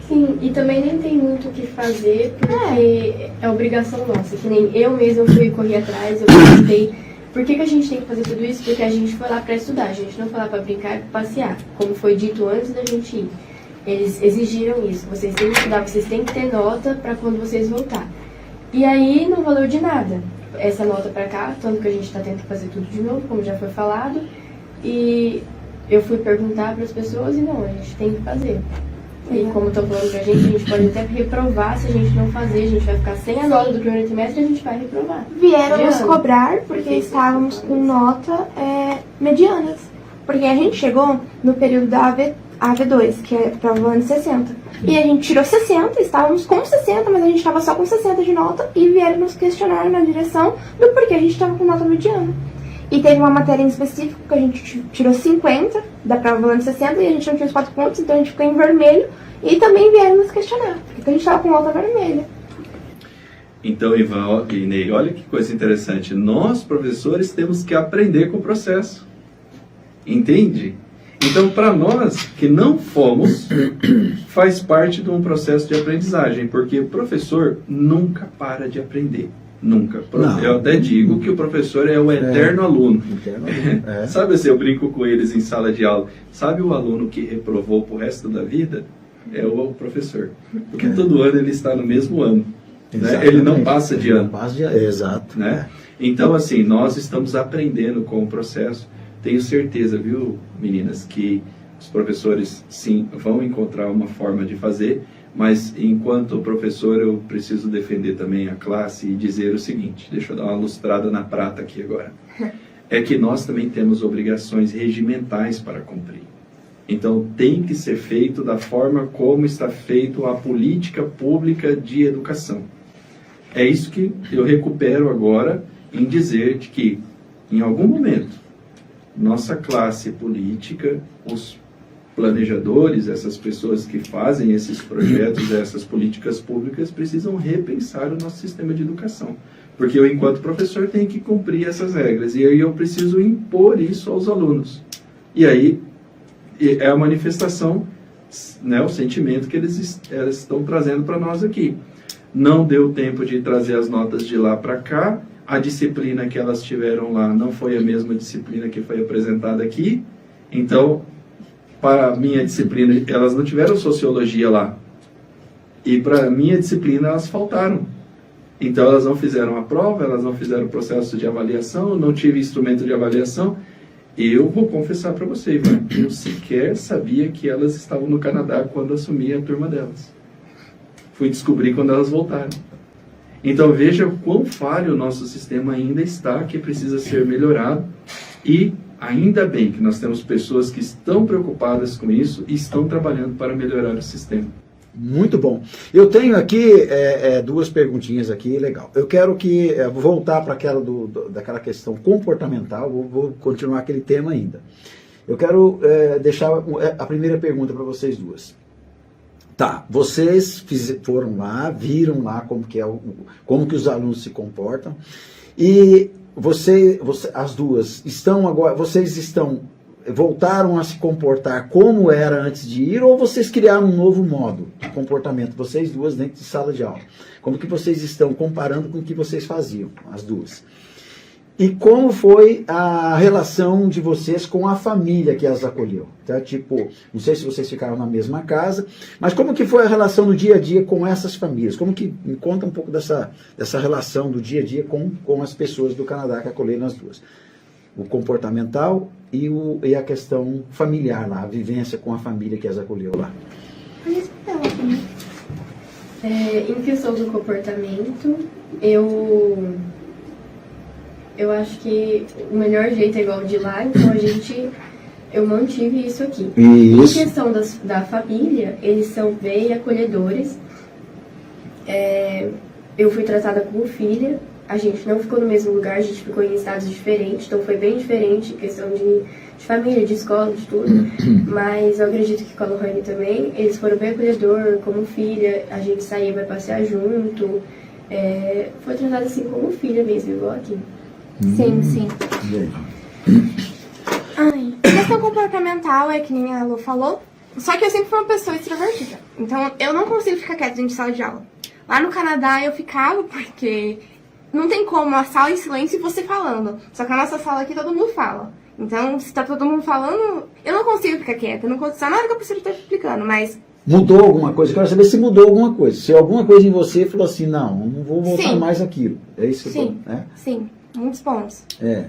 Sim, e também nem tem muito o que fazer, porque é obrigação nossa. Que nem eu mesma fui correr atrás, eu perguntei por que a gente tem que fazer tudo isso, porque a gente foi lá pra estudar, a gente não foi lá pra brincar e pra passear, como foi dito antes da gente ir. Eles exigiram isso, vocês têm que estudar, vocês têm que ter nota pra quando vocês voltar. E aí não valeu de nada essa nota pra cá, tanto que a gente tá tendo que fazer tudo de novo, como já foi falado, e eu fui perguntar para as pessoas e não, a gente tem que fazer. E como estão falando pra gente, a gente pode até reprovar se a gente não fazer, a gente vai ficar sem a nota do primeiro trimestre e a gente vai reprovar. Vieram nos cobrar porque estávamos com nota medianas. Porque a gente chegou no período da AV2, que é prova do ano de 60. E a gente tirou 60, estávamos com 60, mas a gente estava só com 60 de nota e vieram nos questionar na direção do porquê a gente estava com nota mediana. E teve uma matéria em específico que a gente tirou 50 da prova do ano de 60 e a gente não tinha os 4 pontos, então a gente ficou em vermelho. E também vieram nos questionar, porque a gente estava com nota vermelha. Então, Ivan e Ney, olha que coisa interessante. Nós, professores, temos que aprender com o processo. Entende? Então, para nós que não fomos, faz parte de um processo de aprendizagem, porque o professor nunca para de aprender. Nunca. Não. Eu até digo que o professor é o eterno aluno. É. Sabe assim, eu brinco com eles em sala de aula. Sabe o aluno que reprovou pro resto da vida? É o professor. Porque todo ano ele está no mesmo ano. Né? Ele não passa de ano. Exato. Né? Então, assim, nós estamos aprendendo com o processo. Tenho certeza, viu, meninas, que os professores, sim, vão encontrar uma forma de fazer, mas enquanto professor eu preciso defender também a classe e dizer o seguinte, deixa eu dar uma lustrada na prata aqui agora, é que nós também temos obrigações regimentais para cumprir. Então tem que ser feito da forma como está feito a política pública de educação. É isso que eu recupero agora em dizer de que, em algum momento, nossa classe política, os planejadores, essas pessoas que fazem esses projetos, essas políticas públicas, precisam repensar o nosso sistema de educação. Porque eu, enquanto professor, tenho que cumprir essas regras. E aí eu preciso impor isso aos alunos. E aí é a manifestação, né, o sentimento que eles estão trazendo para nós aqui. Não deu tempo de trazer as notas de lá para cá. A disciplina que elas tiveram lá não foi a mesma disciplina que foi apresentada aqui. Então, para a minha disciplina, elas não tiveram sociologia lá. E para a minha disciplina, elas faltaram. Então, elas não fizeram a prova, elas não fizeram o processo de avaliação, não tive instrumento de avaliação. Eu vou confessar para você, Ivan, eu sequer sabia que elas estavam no Canadá quando assumi a turma delas. Fui descobrir quando elas voltaram. Então, veja o quão falho o nosso sistema ainda está, que precisa ser melhorado. E ainda bem que nós temos pessoas que estão preocupadas com isso e estão trabalhando para melhorar o sistema. Muito bom. Eu tenho aqui duas perguntinhas aqui, legal. Eu quero que voltar para aquela daquela questão comportamental, vou continuar aquele tema ainda. Eu quero deixar a primeira pergunta para vocês duas. Tá, vocês foram lá, viram lá como que os alunos se comportam e as duas estão agora, voltaram a se comportar como era antes de ir, ou vocês criaram um novo modo de comportamento, vocês duas dentro de sala de aula? Como que vocês estão comparando com o que vocês faziam, as duas? E como foi a relação de vocês com a família que as acolheu? Tá? Tipo, não sei se vocês ficaram na mesma casa, mas como que foi a relação do dia a dia com essas famílias? Como que me conta um pouco dessa relação do dia a dia com as pessoas do Canadá que acolheram as duas? O comportamental e a questão familiar lá, a vivência com a família que as acolheu lá. Em questão do comportamento, eu acho que o melhor jeito é igual de lá, então eu mantive isso aqui. Isso. Em questão da família, eles são bem acolhedores. Eu fui tratada como filha, a gente não ficou no mesmo lugar, a gente ficou em estados diferentes, então foi bem diferente em questão de família, de escola, de tudo. Mas eu acredito que com a Lohane também, eles foram bem acolhedor, como filha, a gente saía para passear junto. Foi tratada assim como filha mesmo, igual aqui. Sim, sim. Questão comportamental é que nem a Lu falou, só que eu sempre fui uma pessoa extrovertida. Então eu não consigo ficar quieta dentro de sala de aula. Lá no Canadá eu ficava porque não tem como a sala em silêncio e você falando. Só que a nossa sala aqui todo mundo fala. Então se tá todo mundo falando, eu não consigo ficar quieta. Eu não consigo, só na hora que eu preciso estar explicando, mas... Mudou alguma coisa? Eu quero saber se mudou alguma coisa. Se alguma coisa em você falou assim, não vou voltar mais aquilo. É isso que eu tô, Sim. Muitos pontos.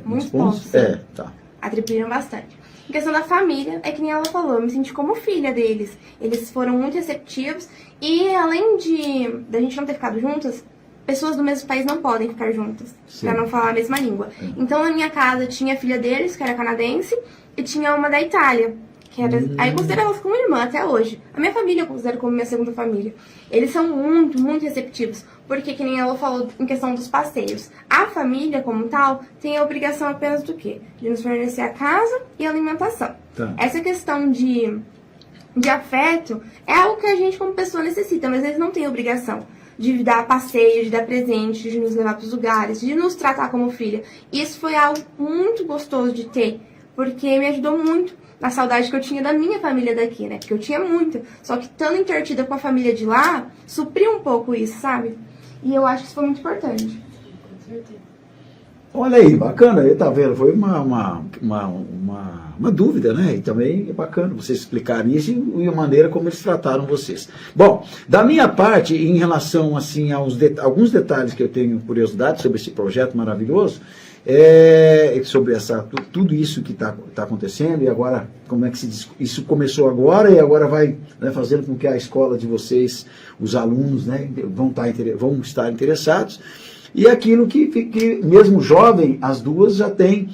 Muitos pontos? Sim. Tá. Atribuíram bastante. Em questão da família, é que nem ela falou, eu me senti como filha deles. Eles foram muito receptivos e além da gente não ter ficado juntas, pessoas do mesmo país não podem ficar juntas, pra não falar a mesma língua. Então na minha casa tinha a filha deles, que era canadense, e tinha uma da Itália, que era... Aí eu considero elas como irmã até hoje. A minha família eu considero como minha segunda família. Eles são muito, muito receptivos, porque que nem ela falou em questão dos passeios. A família, como tal, tem a obrigação apenas do quê? De nos fornecer a casa e a alimentação. Tá. Essa questão de afeto é algo que a gente como pessoa necessita, mas eles não têm obrigação de dar passeio, de dar presente, de nos levar para os lugares, de nos tratar como filha. Isso foi algo muito gostoso de ter, porque me ajudou muito na saudade que eu tinha da minha família daqui, né? Porque eu tinha muita. Só que estando intertida com a família de lá, supriu um pouco isso, sabe? E eu acho que isso foi muito importante. Com certeza. Olha aí, bacana, aí tá vendo, foi uma dúvida, né? E também é bacana vocês explicarem isso e a maneira como eles trataram vocês. Bom, da minha parte, em relação assim aos alguns detalhes que eu tenho curiosidade sobre esse projeto maravilhoso, sobre tudo isso que está acontecendo e agora como é que isso começou agora e agora vai, né, fazendo com que a escola de vocês, os alunos, né, vão estar interessados. E aquilo que mesmo jovem, as duas já têm,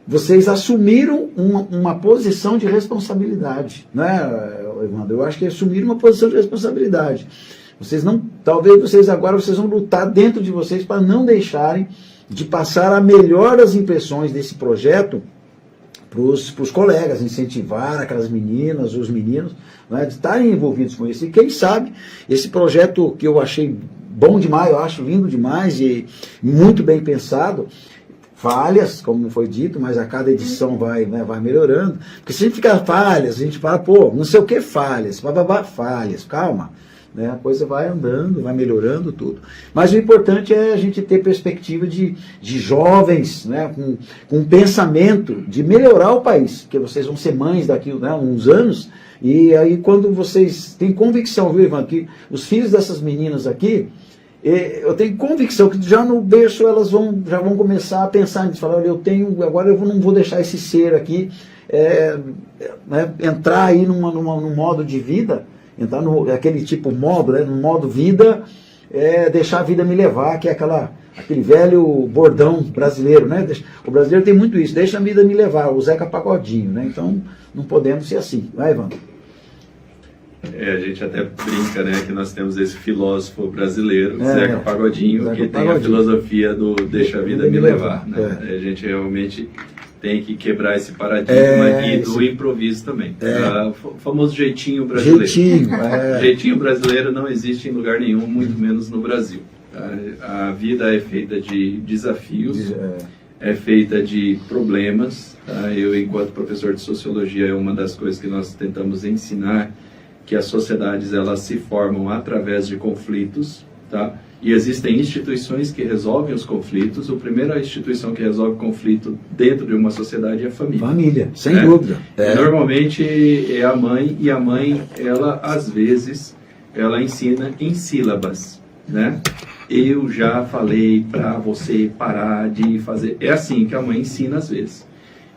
vocês assumiram uma posição de responsabilidade, né, Evandro? Eu acho que assumiram uma posição de responsabilidade. Talvez vocês agora vão lutar dentro de vocês para não deixarem de passar a melhor das impressões desse projeto para os colegas, incentivar aquelas meninas, os meninos, né, de estarem envolvidos com isso. E quem sabe, esse projeto que eu achei bom demais, eu acho lindo demais e muito bem pensado, falhas, como foi dito, mas a cada edição vai melhorando. Porque se a gente ficar falhas, a gente fala, não sei o que falhas, falhas, calma. Né, a coisa vai andando, vai melhorando tudo. Mas o importante é a gente ter perspectiva de jovens, né, com um pensamento de melhorar o país, porque vocês vão ser mães daqui, né, uns anos, e aí quando vocês têm convicção, viu, Ivan, que os filhos dessas meninas aqui, eu tenho convicção que já no berço elas já vão começar a pensar nisso, falar, olha, agora eu não vou deixar esse ser aqui né, entrar aí num modo de vida, entrar aquele tipo modo, né, no modo vida, deixar a vida me levar, que é aquele velho bordão brasileiro, né? O brasileiro tem muito isso, deixa a vida me levar, o Zeca Pagodinho, né? Então não podemos ser assim, não é, Evandro? A gente até brinca, né, que nós temos esse filósofo brasileiro, Zeca Pagodinho, Zeca que tem a filosofia do deixa a vida me levar, né? A gente realmente tem que quebrar esse paradigma e do improviso também. O famoso jeitinho brasileiro. Jeitinho brasileiro não existe em lugar nenhum, muito menos no Brasil. A vida é feita de desafios, é feita de problemas. Eu, enquanto professor de sociologia, é uma das coisas que nós tentamos ensinar, que as sociedades elas se formam através de conflitos, tá? E existem instituições que resolvem os conflitos. A primeira instituição que resolve conflito dentro de uma sociedade é a família. Família, sem dúvida. Normalmente é a mãe, e a mãe, ela às vezes, ela ensina em sílabas, né? Eu já falei para você parar de fazer. É assim que a mãe ensina às vezes.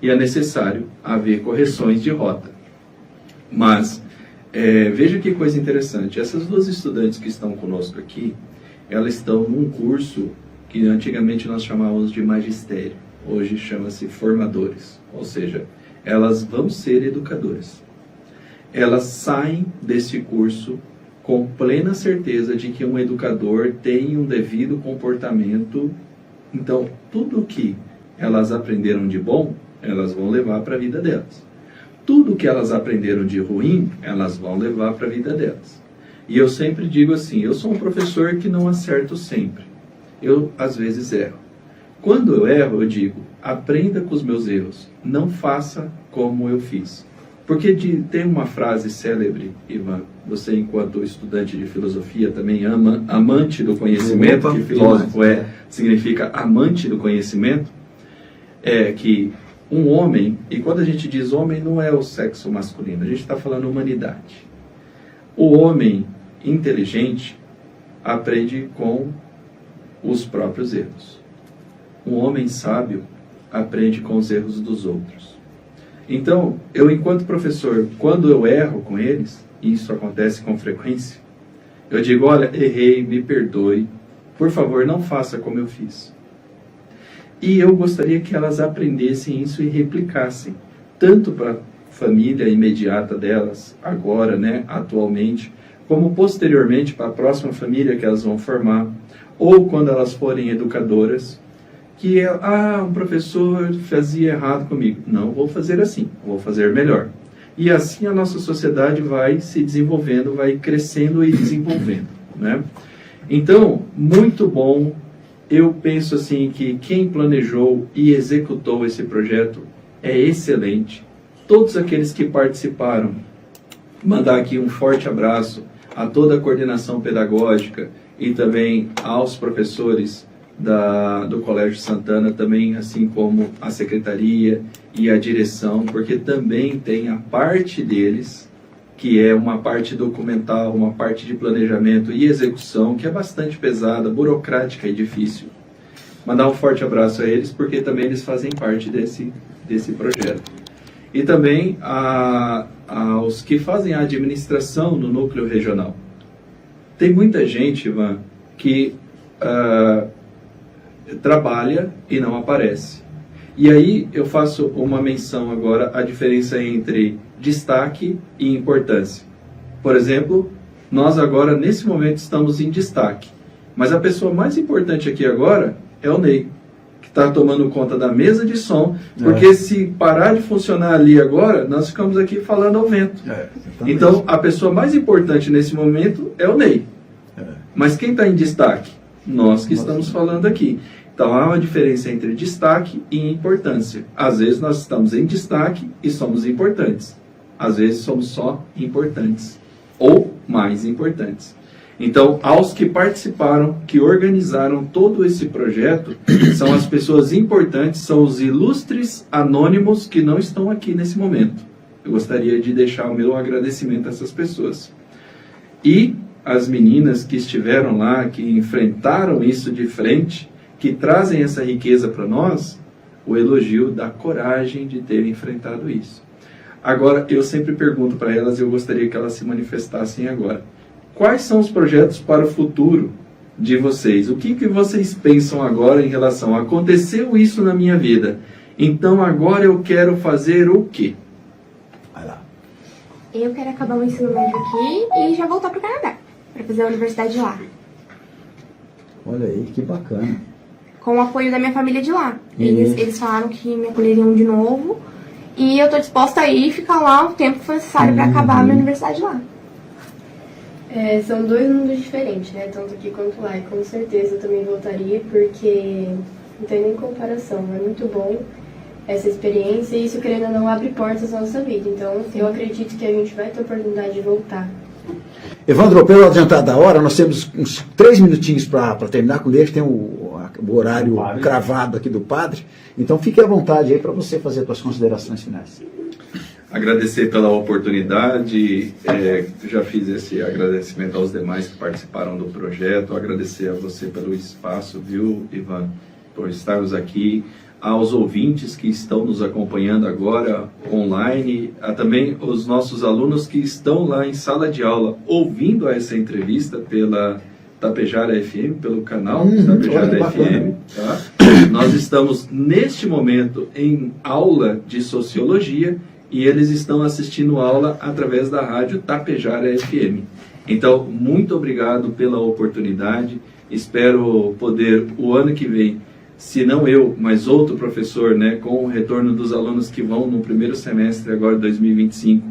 E é necessário haver correções de rota. Mas, veja que coisa interessante. Essas duas estudantes que estão conosco aqui, elas estão num curso que antigamente nós chamávamos de magistério, hoje chama-se formadores, ou seja, elas vão ser educadoras. Elas saem desse curso com plena certeza de que um educador tem um devido comportamento. Então, tudo que elas aprenderam de bom, elas vão levar para a vida delas. Tudo que elas aprenderam de ruim, elas vão levar para a vida delas. E eu sempre digo assim, eu sou um professor que não acerto sempre. Eu, às vezes, erro. Quando eu erro, eu digo, aprenda com os meus erros. Não faça como eu fiz. Porque tem uma frase célebre, Ivan, você enquanto estudante de filosofia também amante do conhecimento, que filósofo significa amante do conhecimento, que um homem, e quando a gente diz homem, não é o sexo masculino, a gente está falando humanidade. O homem inteligente aprende com os próprios erros. Um homem sábio aprende com os erros dos outros. Então, eu enquanto professor, quando eu erro com eles, e isso acontece com frequência, eu digo, olha, errei, me perdoe, por favor, não faça como eu fiz. E eu gostaria que elas aprendessem isso e replicassem, tanto para a família imediata delas, agora, né, atualmente, como posteriormente para a próxima família que elas vão formar, ou quando elas forem educadoras, que um professor fazia errado comigo. Não vou fazer assim, vou fazer melhor. E assim a nossa sociedade vai se desenvolvendo, vai crescendo e desenvolvendo, né? Então, muito bom. Eu penso assim que quem planejou e executou esse projeto é excelente. Todos aqueles que participaram, mandar aqui um forte abraço a toda a coordenação pedagógica e também aos professores do Colégio Santana, também assim como a secretaria e a direção, porque também tem a parte deles, que é uma parte documental, uma parte de planejamento e execução, que é bastante pesada, burocrática e difícil. Mandar um forte abraço a eles, porque também eles fazem parte desse projeto. E também aos que fazem a administração no núcleo regional. Tem muita gente, Ivan, que trabalha e não aparece. E aí eu faço uma menção agora à diferença entre destaque e importância. Por exemplo, nós agora, nesse momento, estamos em destaque. Mas a pessoa mais importante aqui agora é o Ney, que está tomando conta da mesa de som, porque se parar de funcionar ali agora, nós ficamos aqui falando ao vento. Então, a pessoa mais importante nesse momento é o Ney. Mas quem está em destaque? Nós que estamos falando aqui. Então, há uma diferença entre destaque e importância. Às vezes, nós estamos em destaque e somos importantes. Às vezes, somos só importantes. Ou mais importantes. Então, aos que participaram, que organizaram todo esse projeto, são as pessoas importantes, são os ilustres anônimos que não estão aqui nesse momento. Eu gostaria de deixar o meu agradecimento a essas pessoas. E as meninas que estiveram lá, que enfrentaram isso de frente, que trazem essa riqueza para nós, o elogio da coragem de ter enfrentado isso. Agora, eu sempre pergunto para elas, e eu gostaria que elas se manifestassem agora. Quais são os projetos para o futuro de vocês? O que vocês pensam agora em relação a aconteceu isso na minha vida, então agora eu quero fazer o quê? Vai lá. Eu quero acabar o ensino médio aqui e já voltar para o Canadá, para fazer a universidade lá. Olha aí, que bacana. Com o apoio da minha família de lá. Eles falaram que me acolheriam de novo e eu estou disposta a ir e ficar lá o tempo que for necessário para acabar a minha universidade lá. São dois mundos diferentes, né? Tanto aqui quanto lá. E com certeza eu também voltaria, porque não tem nem comparação. É muito bom essa experiência e isso, querendo ou não, abre portas na nossa vida. Então, eu acredito que a gente vai ter a oportunidade de voltar. Evandro, pelo adiantado da hora, nós temos uns 3 minutinhos para terminar com ele, tem o horário cravado aqui do padre. Então, fique à vontade aí para você fazer as suas considerações finais. Agradecer pela oportunidade, já fiz esse agradecimento aos demais que participaram do projeto, agradecer a você pelo espaço, viu, Ivan, por estarmos aqui, aos ouvintes que estão nos acompanhando agora online, a também os nossos alunos que estão lá em sala de aula ouvindo essa entrevista pela Tapejara FM, pelo canal Tapejara FM, tá? Nós estamos neste momento em aula de sociologia e eles estão assistindo aula através da rádio Tapejara FM. Então, muito obrigado pela oportunidade. Espero poder, o ano que vem, se não eu, mas outro professor, né, com o retorno dos alunos que vão no primeiro semestre agora de 2025,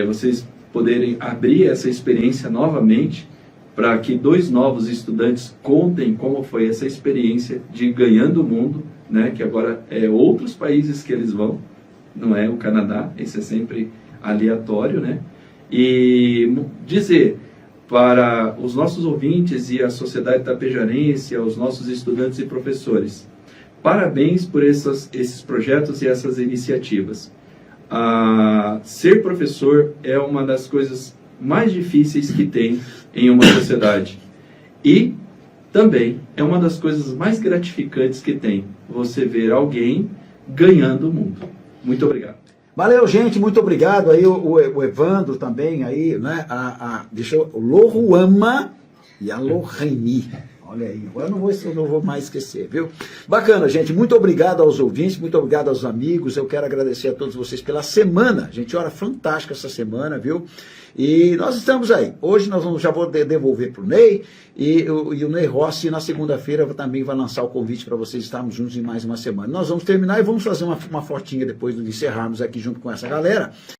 vocês poderem abrir essa experiência novamente para que 2 novos estudantes contem como foi essa experiência de ganhando o mundo, né, que agora é outros países que eles vão, não é o Canadá, esse é sempre aleatório, né? E dizer para os nossos ouvintes e a sociedade tapejarense, aos nossos estudantes e professores, parabéns por esses projetos e essas iniciativas. Ser professor é uma das coisas mais difíceis que tem em uma sociedade. E também é uma das coisas mais gratificantes que tem, você ver alguém ganhando o mundo. Muito obrigado. Valeu, gente, muito obrigado aí, o Evandro também aí, né, o Loruama e a Lohani. Olha aí, agora eu não vou mais esquecer, viu? Bacana, gente, muito obrigado aos ouvintes, muito obrigado aos amigos, eu quero agradecer a todos vocês pela semana, gente, hora fantástica essa semana, viu? E nós estamos aí, hoje já vou devolver para o Ney, e o Ney Rossi na segunda-feira também vai lançar o convite para vocês estarmos juntos em mais uma semana. Nós vamos terminar e vamos fazer uma fotinha depois de encerrarmos aqui junto com essa galera.